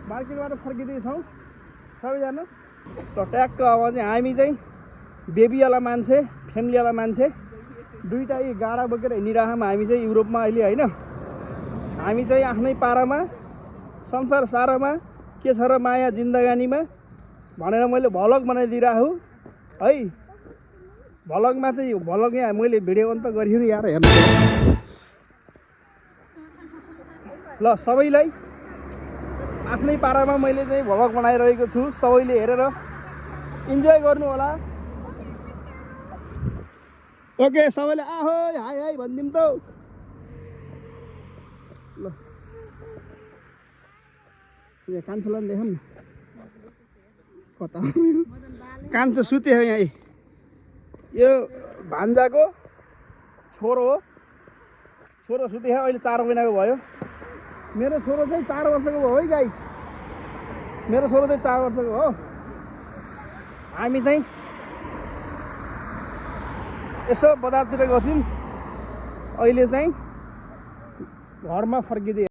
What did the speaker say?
मार्केटबाट फर्किँदैछौँ सबैजना। त ट्याक्क अब चाहिँ हामी चाहिँ बेबीवाला मान्छे फ्यामिलीवाला मान्छे दुईटा यी गाडा बोकेर हिँडिरहेछौँ हामी चाहिँ युरोपमा अहिले होइन। हामी चाहिँ आफ्नै पारामा संसार सारामा के छ र माया जिन्दगानीमा भनेर मैले भ्लग बनाइदिइरहेको है। भ्लगमा चाहिँ भ्लग यहाँ मैले भिडियो अन त गरिदिनु यार हेर्नु ल। सबैलाई आफ्नै पारामा मैले चाहिँ भ्लग बनाइरहेको छु, सबैले हेरेर इन्जोय गर्नु होला। ओके सबैले आहो हाई हाई भनिदिउँ त ल। यहाँ कान्छोलाई पनि देखाउँ न कता कान्छो सुत्यो यहाँ। यो भान्जाको छोरो हो, छोरो सुत्यो अहिले 4 महिनाको भयो। मेरो छोरो चाहिँ 4 वर्षको भयो है गाइस, मेरो छोरो चाहिँ 4 वर्षको हो। हामी चाहिँ यसो बजारतिर गथ्यौँ, अहिले चाहिँ घरमा फर्किँदै